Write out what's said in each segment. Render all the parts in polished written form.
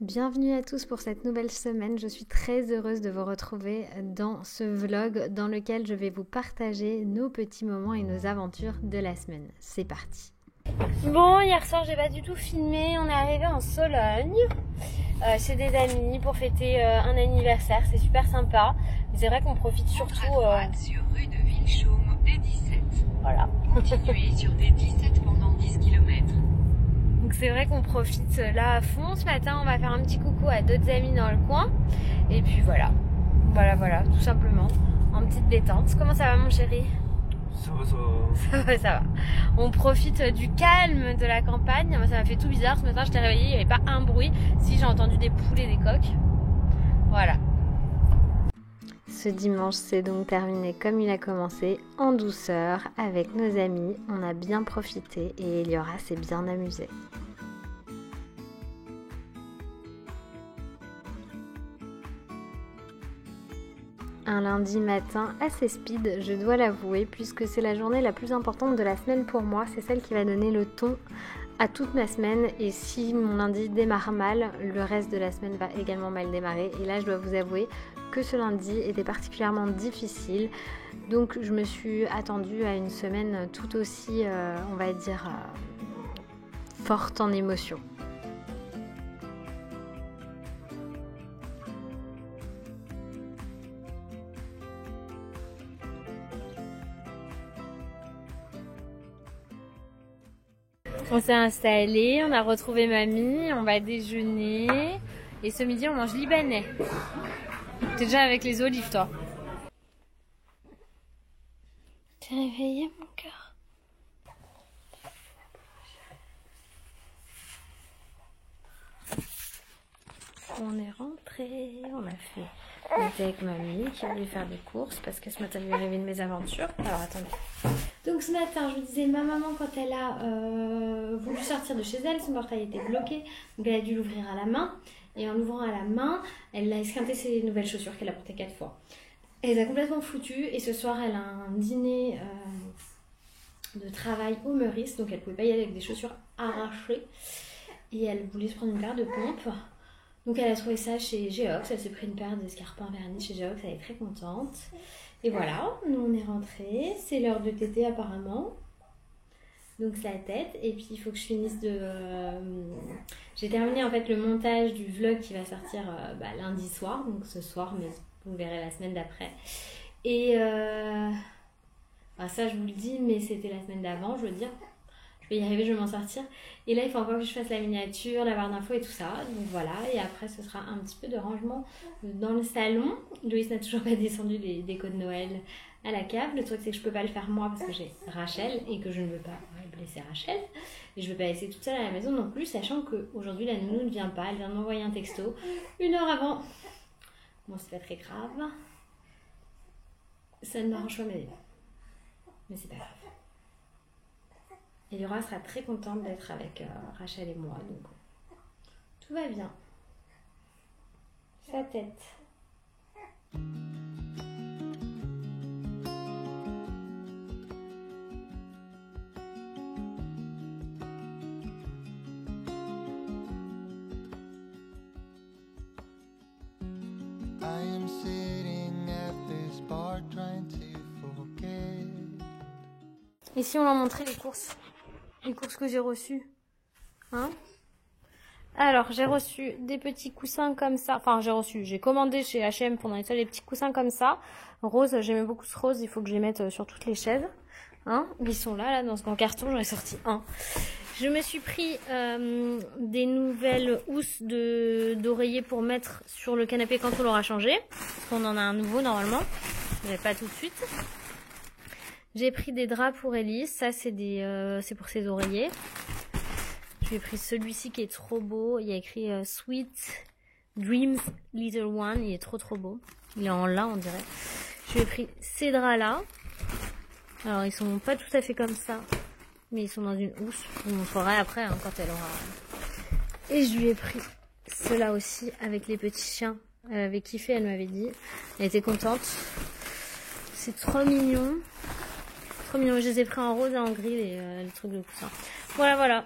Bienvenue à tous pour cette nouvelle semaine. Je suis très heureuse de vous retrouver dans ce vlog dans lequel je vais vous partager nos petits moments et nos aventures de la semaine. C'est parti. Bon, hier soir j'ai pas du tout filmé. On est arrivé en Sologne chez des amis pour fêter un anniversaire. C'est super sympa. Mais c'est vrai qu'on profite surtout. Sur rue de Villechaume, D17. Voilà. Continuez sur D17 pendant 10 km. Donc c'est vrai qu'on profite là à fond. Ce matin, on va faire un petit coucou à d'autres amis dans le coin. Et puis voilà. Voilà, tout simplement. En petite détente. Comment ça va mon chéri ? Ça va. Ça va. On profite du calme de la campagne. Moi, ça m'a fait tout bizarre. Ce matin, je t'ai réveillée, il n'y avait pas un bruit. Si, j'ai entendu des poules et des coqs. Voilà. Ce dimanche s'est donc terminé comme il a commencé, en douceur, avec nos amis. On a bien profité et Eliora s'est bien amusée. Un lundi matin assez speed, je dois l'avouer, puisque c'est la journée la plus importante de la semaine pour moi. C'est celle qui va donner le ton à toute ma semaine. Et si mon lundi démarre mal, le reste de la semaine va également mal démarrer. Et là, je dois vous avouer que ce lundi était particulièrement difficile. Donc, je me suis attendue à une semaine tout aussi, on va dire, forte en émotions. On s'est installé, on a retrouvé mamie, on va déjeuner et ce midi on mange libanais. T'es déjà avec les olives toi? T'es réveillé mon cœur? On est rentré, on était avec mamie qui voulait faire des courses parce que ce matin il lui est arrivé de mes aventures. Alors attendez. Donc ce matin, je vous disais, ma maman, quand elle a voulu sortir de chez elle, son portail était bloqué. Donc elle a dû l'ouvrir à la main. Et en l'ouvrant à la main, elle a esquinté ses nouvelles chaussures qu'elle a portées 4 fois. Elle les a complètement foutues. Et ce soir, elle a un dîner de travail au Meurice. Donc elle ne pouvait pas y aller avec des chaussures arrachées. Et elle voulait se prendre une paire de pompes. Donc elle a trouvé ça chez Geox. Elle s'est pris une paire d'escarpins vernis chez Geox. Elle est très contente. Et voilà, nous on est rentrés, c'est l'heure de tété apparemment, donc c'est la tête, et puis il faut que je finisse de... J'ai terminé en fait le montage du vlog qui va sortir lundi soir, donc ce soir, mais vous verrez la semaine d'après. Et ça je vous le dis, mais c'était la semaine d'avant, je veux dire, je vais y arriver, je vais m'en sortir. Et là il faut encore que je fasse la miniature, la barre d'infos et tout ça, donc voilà, et après ce sera un petit peu de rangement dans le salon. Loïs n'a toujours pas descendu les décos de Noël à la cave. Le truc c'est que je peux pas le faire moi parce que j'ai Rachel et que je ne veux pas blesser Rachel. Et je veux pas laisser toute seule à la maison non plus, sachant qu'aujourd'hui la nounou ne vient pas, elle vient de m'envoyer un texto 1 heure avant. Bon c'est pas très grave. Ça ne m'arrange pas mais c'est pas grave. Et Laura sera très contente d'être avec Rachel et moi, donc tout va bien. Sa tête. Ici on leur montrait les courses que j'ai reçues. Hein? Alors j'ai reçu des petits coussins comme ça. Enfin j'ai commandé chez H&M pendant l'été des petits coussins comme ça. Rose, j'aimais beaucoup ce rose, il faut que je les mette sur toutes les chaises. Hein? Ils sont là dans ce grand carton, j'en ai sorti un. Je me suis pris des nouvelles housses d'oreiller pour mettre sur le canapé quand on l'aura changé. Parce qu'on en a un nouveau normalement, mais pas tout de suite. J'ai pris des draps pour Elise, ça c'est pour ses oreillers. J'ai pris celui-ci qui est trop beau, il y a écrit Sweet Dreams Little One, il est trop beau. Il est en lin on dirait. J'ai pris ces draps là. Alors ils sont pas tout à fait comme ça, mais ils sont dans une housse. Je vous montrerai après hein, quand elle aura. Et je lui ai pris ceux-là aussi avec les petits chiens. Elle avait kiffé, elle m'avait dit. Elle était contente. C'est trop mignon. Trop mignon. Je les ai pris en rose et en gris, les trucs de coussin. Voilà.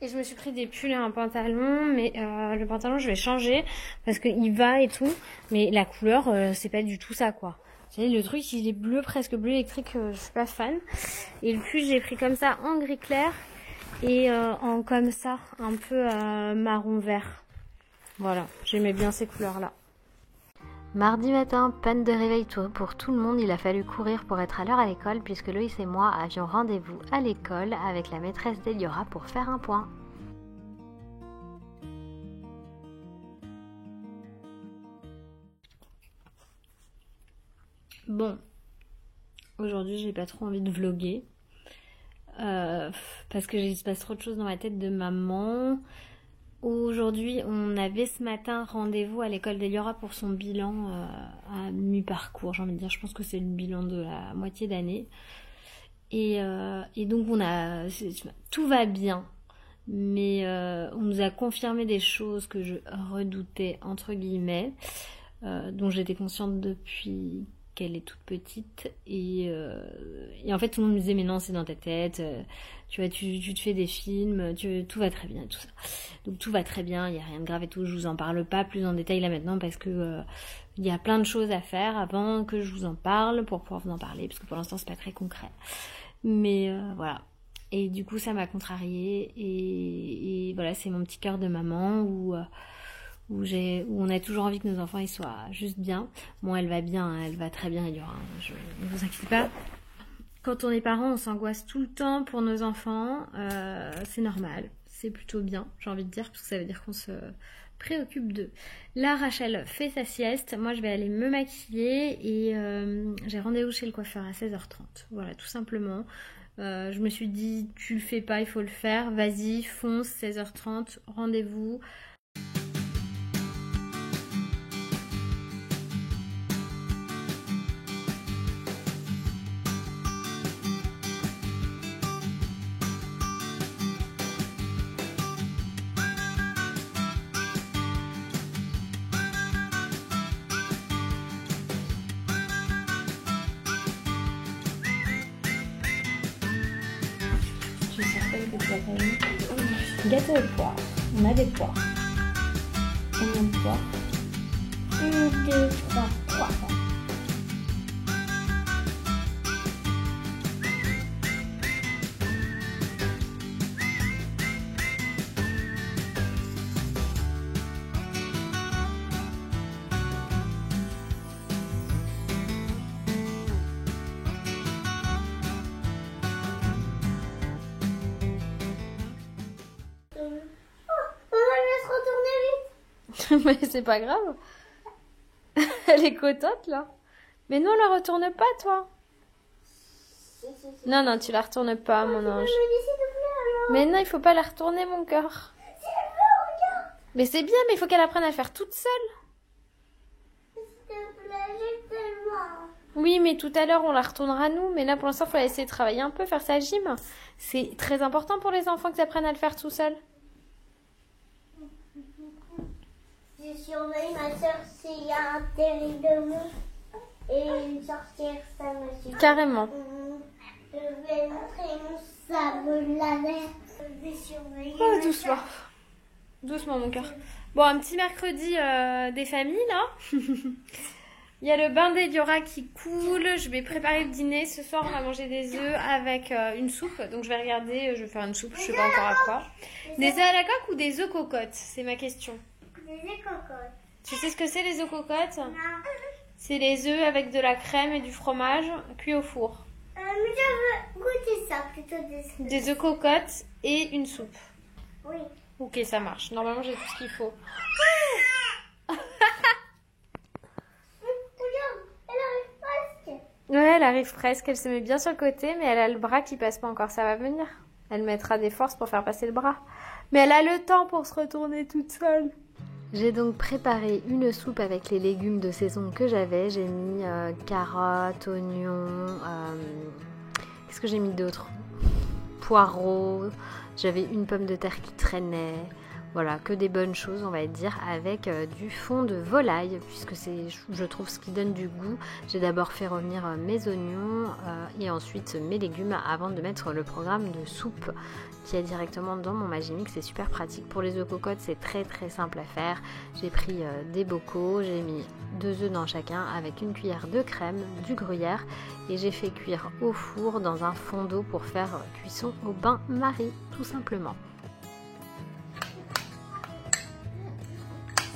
Et je me suis pris des pulls et un pantalon, mais le pantalon je vais changer parce qu'il va et tout, mais la couleur c'est pas du tout ça quoi. Vous savez, le truc il est bleu, presque bleu électrique, je suis pas fan. Et le pull j'ai pris comme ça en gris clair et en comme ça, un peu marron vert. Voilà, j'aimais bien ces couleurs là. Mardi matin, panne de réveil pour tout le monde, il a fallu courir pour être à l'heure à l'école puisque Loïs et moi avions rendez-vous à l'école avec la maîtresse d'Eliora pour faire un point. Bon, aujourd'hui j'ai pas trop envie de vlogger parce que il se passe trop de choses dans ma tête de maman. Aujourd'hui, on avait ce matin rendez-vous à l'école d'Eliora pour son bilan à mi-parcours. J'ai envie de dire, je pense que c'est le bilan de la moitié d'année. Et donc, tout va bien. Mais on nous a confirmé des choses que je redoutais, entre guillemets, dont j'étais consciente depuis qu'elle est toute petite. Et en fait, tout le monde me disait, mais non, c'est dans ta tête. Tu vois, tu te fais des films, tout va très bien, tout ça. Donc tout va très bien, il n'y a rien de grave et tout. Je vous en parle pas plus en détail là maintenant parce que il y a plein de choses à faire avant que je vous en parle pour pouvoir vous en parler parce que pour l'instant c'est pas très concret. Mais voilà. Et du coup ça m'a contrariée et voilà, c'est mon petit cœur de maman où on a toujours envie que nos enfants ils soient juste bien. Bon, elle va bien, elle va très bien, Eliora, ne vous inquiétez pas. Quand on est parents, on s'angoisse tout le temps pour nos enfants. C'est normal, c'est plutôt bien, j'ai envie de dire, parce que ça veut dire qu'on se préoccupe d'eux. Là, Rachel fait sa sieste. Moi, je vais aller me maquiller et j'ai rendez-vous chez le coiffeur à 16h30. Voilà, tout simplement. Je me suis dit, tu le fais pas, il faut le faire. Vas-y, fonce, 16h30, rendez-vous. Je suis certaine que tu vas pas aimer. Gâteau aux poires. On a des poires. Combien de poires? 1, 2, 3, 3. Mais c'est pas grave. Elle est cotote là. Mais non, la retourne pas toi. Non, non, tu la retournes pas, mon ange. Mais non, il faut pas la retourner, mon cœur. Mais c'est bien, mais il faut qu'elle apprenne à le faire toute seule. Oui, mais tout à l'heure, on la retournera nous. Mais là, pour l'instant, il faut la laisser travailler un peu, faire sa gym. C'est très important pour les enfants qu'ils apprennent à le faire tout seul. Je surveille ma soeur s'il y a un terrible et une sorcière, ça me suffit. Carrément. Je vais montrer mon sable laser. Je vais surveiller. Oh, doucement. Doucement, mon cœur. Bon, un petit mercredi des familles, là. Il y a le bain d'Eliora qui coule. Je vais préparer le dîner. Ce soir, on va manger des œufs avec une soupe. Donc, je vais regarder. Je vais faire une soupe. Je sais pas encore à quoi. Des œufs à la coque ou des œufs cocottes? C'est ma question. Des œufs cocottes. Tu sais ce que c'est, les œufs cocottes? Non. C'est les œufs avec de la crème et du fromage cuits au four. Mais je veux goûter ça plutôt Des œufs cocottes et une soupe. Oui. Ok, ça marche. Normalement, j'ai tout ce qu'il faut. Regarde, elle arrive presque. Ouais, elle arrive presque. Elle se met bien sur le côté, mais elle a le bras qui passe pas encore. Ça va venir. Elle mettra des forces pour faire passer le bras. Mais elle a le temps pour se retourner toute seule. J'ai donc préparé une soupe avec les légumes de saison que j'avais. J'ai mis carottes, oignons, qu'est-ce que j'ai mis d'autre? Poireaux, j'avais une pomme de terre qui traînait. Voilà, que des bonnes choses, on va dire, avec du fond de volaille, puisque c'est, je trouve, ce qui donne du goût. J'ai d'abord fait revenir mes oignons et ensuite mes légumes avant de mettre le programme de soupe qui est directement dans mon Magimix. C'est super pratique. Pour les œufs cocottes, c'est très très simple à faire. J'ai pris des bocaux, j'ai mis 2 œufs dans chacun avec une cuillère de crème, du gruyère et j'ai fait cuire au four dans un fond d'eau pour faire cuisson au bain-marie, tout simplement.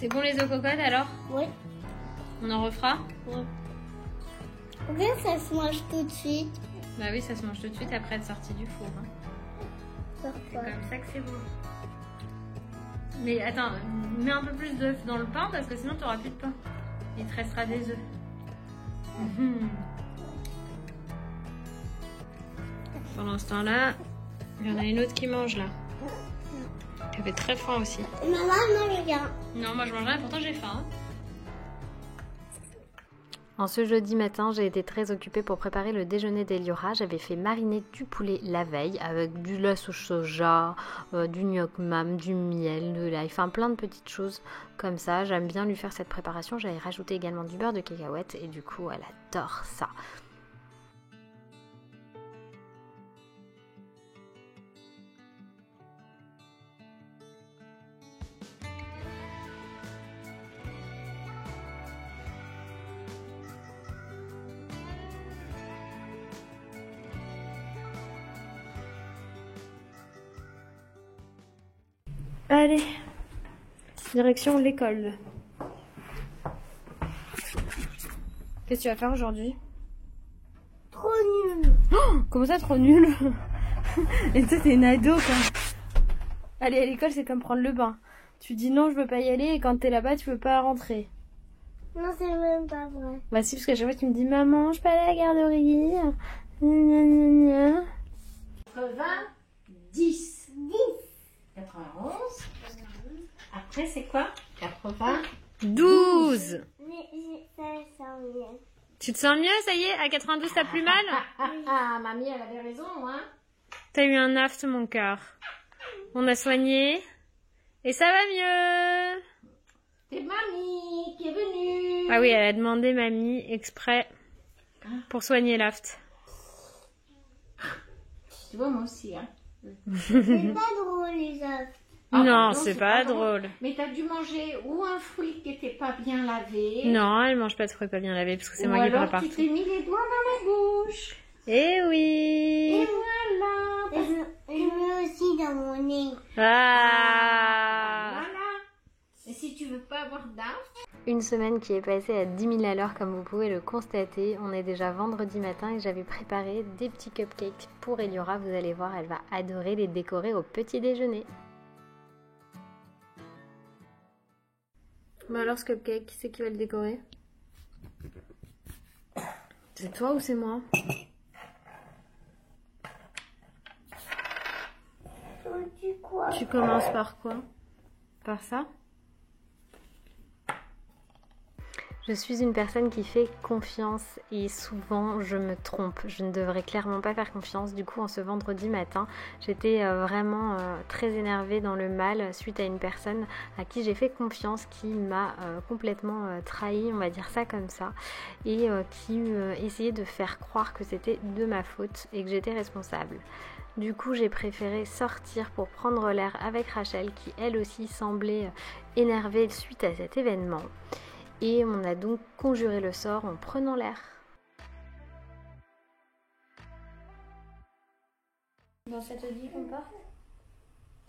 C'est bon les œufs cocottes alors? Oui. On en refera? Oui. Regarde, ça se mange tout de suite. Bah oui, ça se mange tout de suite après être sorti du four. Hein. C'est Pourquoi? comme ça que c'est bon. Mais attends, mets un peu plus d'œufs dans le pain parce que sinon tu n'auras plus de pain. Il te restera des œufs. Pendant ce temps-là, il y en a une autre qui mange là. Elle avait très faim aussi. Maman mange rien. Non, moi je mange rien, pourtant j'ai faim. En ce jeudi matin, j'ai été très occupée pour préparer le déjeuner d'Eliora. J'avais fait mariner du poulet la veille avec du lait au soja, du gnoc mam, du miel, de l'ail, enfin plein de petites choses comme ça. J'aime bien lui faire cette préparation. J'avais rajouté également du beurre de cacahuète et du coup, elle adore ça. Allez, direction l'école. Qu'est-ce que tu vas faire aujourd'hui? Trop nul. Oh, comment ça, trop nul? Et toi, t'es une ado, quoi. Aller à l'école, c'est comme prendre le bain. Tu dis non, je veux pas y aller, et quand t'es là-bas, tu peux pas rentrer. Non, c'est même pas vrai. Bah si, parce qu'à chaque fois, tu me dis, maman, je peux aller à la garderie. Gna, gna, gna. 90. 91. Après, c'est quoi? 12. Mais ça sent mieux. Tu te sens mieux, ça y est? À 92, t'as plus mal? Mamie, elle avait raison, hein? T'as eu un aft, mon cœur. On a soigné. Et ça va mieux. C'est mamie qui est venue. Ah oui, elle a demandé mamie exprès pour soigner l'aft. Tu vois, moi aussi, hein? C'est pas drôle, les œufs. Non, c'est pas drôle. Mais t'as dû manger ou un fruit qui était pas bien lavé. Non, elle mange pas de fruits pas bien lavés parce que c'est ou moi qui alors prépare tu tout. t'es mis les doigts dans la bouche. Eh oui. Et voilà. Je mets aussi dans mon nez. Ah. Voilà. Et si tu veux pas avoir d'aft, Une semaine qui est passée à 10 000 à l'heure comme vous pouvez le constater. On est déjà vendredi matin et j'avais préparé des petits cupcakes pour Eliora. Vous allez voir, elle va adorer les décorer au petit déjeuner. Mais alors ce cupcake, qui c'est qui va le décorer? C'est toi ou c'est moi? Tu quoi? Tu commences par quoi? Par ça? Je suis une personne qui fait confiance et souvent je me trompe. Je ne devrais clairement pas faire confiance. Du coup, en ce vendredi matin, j'étais vraiment très énervée dans le mal suite à une personne à qui j'ai fait confiance, qui m'a complètement trahi, on va dire ça comme ça, et qui essayait de faire croire que c'était de ma faute et que j'étais responsable. Du coup, j'ai préféré sortir pour prendre l'air avec Rachel, qui elle aussi semblait énervée suite à cet événement. Et on a donc conjuré le sort en prenant l'air. Bon, ça te dit qu'on part?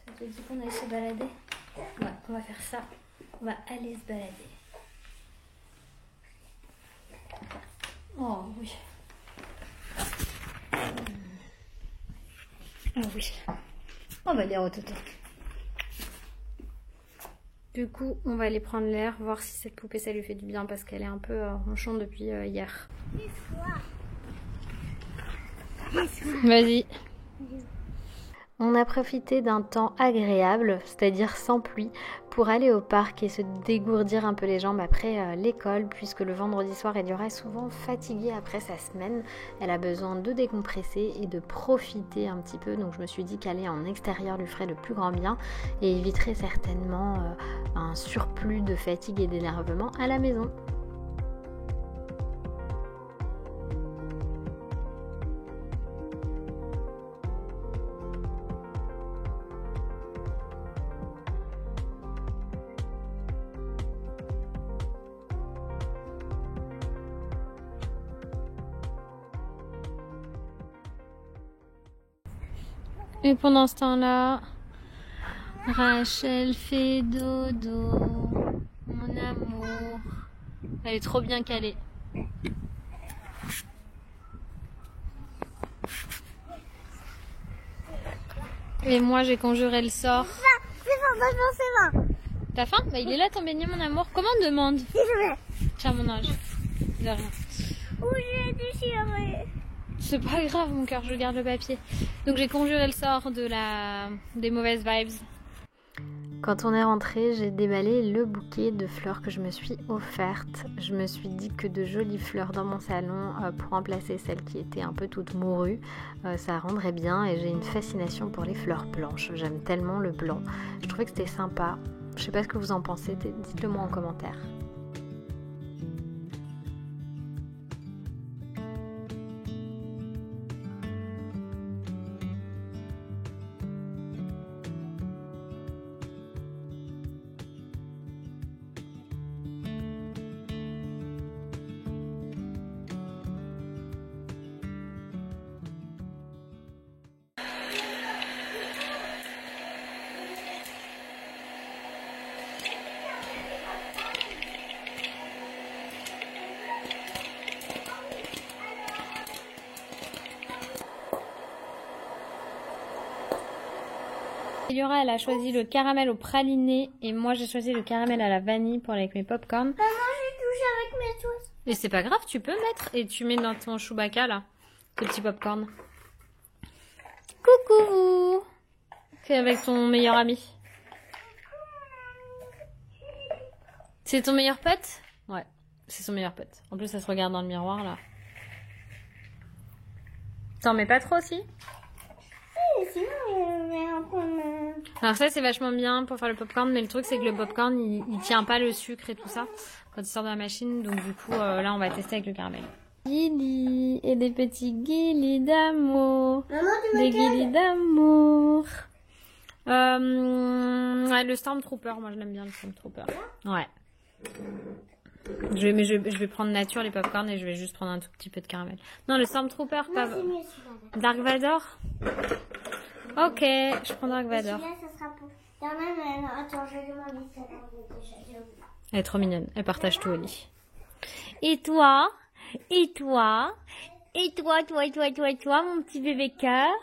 Ça te dit qu'on aille se balader? Ouais, on va faire ça. On va aller se balader. Oh oui. Oh oui. On va dire au toto. Du coup, on va aller prendre l'air, voir si cette poupée ça lui fait du bien parce qu'elle est un peu ronchon depuis hier. Vas-y. On a profité d'un temps agréable, c'est-à-dire sans pluie, pour aller au parc et se dégourdir un peu les jambes après l'école, puisque le vendredi soir, Eliora est souvent fatiguée après sa semaine. Elle a besoin de décompresser et de profiter un petit peu, donc je me suis dit qu'aller en extérieur lui ferait le plus grand bien et éviterait certainement un surplus de fatigue et d'énervement à la maison. Et pendant ce temps-là, Rachel fait dodo, mon amour. Elle est trop bien calée. Et moi, j'ai conjuré le sort. C'est bon. T'as faim? Bah, il est là ton beignet, mon amour. Comment on demande? Tiens, mon ange. De rien. Où j'ai déchiré. C'est pas grave, mon cœur, je garde le papier. Donc j'ai conjuré le sort des mauvaises vibes. Quand on est rentré, j'ai déballé le bouquet de fleurs que je me suis offerte. Je me suis dit que de jolies fleurs dans mon salon pour remplacer celles qui étaient un peu toutes mourues, ça rendrait bien et j'ai une fascination pour les fleurs blanches. J'aime tellement le blanc. Je trouvais que c'était sympa. Je sais pas ce que vous en pensez, dites-le moi en commentaire. Eliora, elle a choisi le caramel au praliné et moi j'ai choisi le caramel à la vanille pour aller avec mes popcorn. Maman, j'ai touché avec mes sauces. Et c'est pas grave, tu peux mettre et tu mets dans ton Chewbacca là, tes petits popcorn. Coucou! C'est avec ton meilleur ami. C'est ton meilleur pote? Ouais, c'est son meilleur pote. En plus, ça se regarde dans le miroir là. T'en mets pas trop aussi? Sinon, je vais en prendre. Alors ça c'est vachement bien pour faire le popcorn, mais le truc c'est que le popcorn il tient pas le sucre et tout ça quand il sort de la machine, donc du coup là on va tester avec le caramel. Guili et des petits guilis d'amour. Maman, tu Des me guilis d'amour. Ouais, le Stormtrooper, moi je l'aime bien le Stormtrooper. Ouais. Je vais prendre nature les popcorn et je vais juste prendre un tout petit peu de caramel. Non, le Stormtrooper, pas... c'est mieux celui-là. Dark Vador. Ok, je prends Dark Vador. Celui-là, ça sera pour. Mais attends, je vais demander ça. Elle est trop mignonne, elle partage tout au lit. Et toi? Et toi? Et toi, mon petit bébé cœur?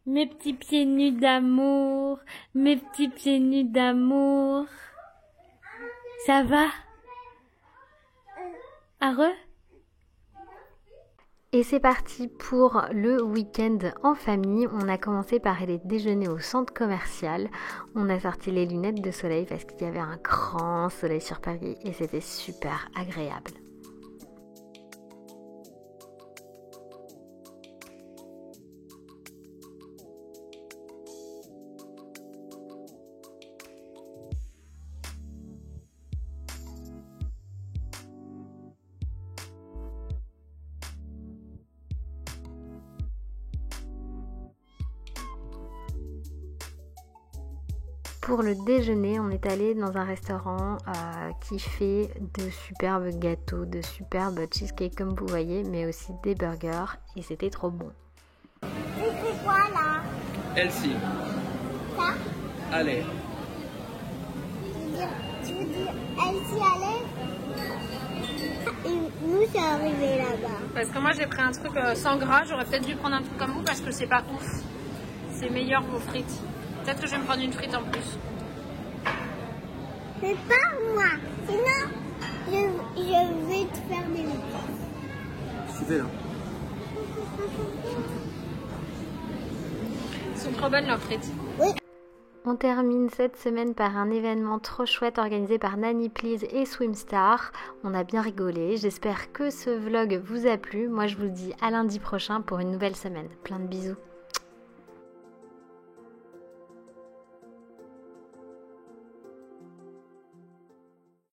Mes petits pieds nus d'amour, mes petits pieds nus d'amour. Ça va? Heureux? Et c'est parti pour le week-end en famille. On a commencé par aller déjeuner au centre commercial. On a sorti les lunettes de soleil parce qu'il y avait un grand soleil sur Paris et c'était super agréable. Pour le déjeuner, on est allé dans un restaurant qui fait de superbes gâteaux, de superbes cheesecakes comme vous voyez, mais aussi des burgers et c'était trop bon. C'est quoi là? Elsie. Ça? Allez. Tu veux dire Elsie allait? Et nous, c'est arrivé là-bas. Parce que moi j'ai pris un truc sans gras, j'aurais peut-être dû prendre un truc comme vous parce que c'est pas ouf. C'est meilleur vos frites. Peut-être que je vais me prendre une frite en plus. Mais pas moi. Sinon, je vais te faire des bêtises. C'était là. sont trop bonnes leurs frites. Oui. On termine cette semaine par un événement trop chouette organisé par Nanny Please et Swimstar. On a bien rigolé. J'espère que ce vlog vous a plu. Moi, je vous dis à lundi prochain pour une nouvelle semaine. Plein de bisous.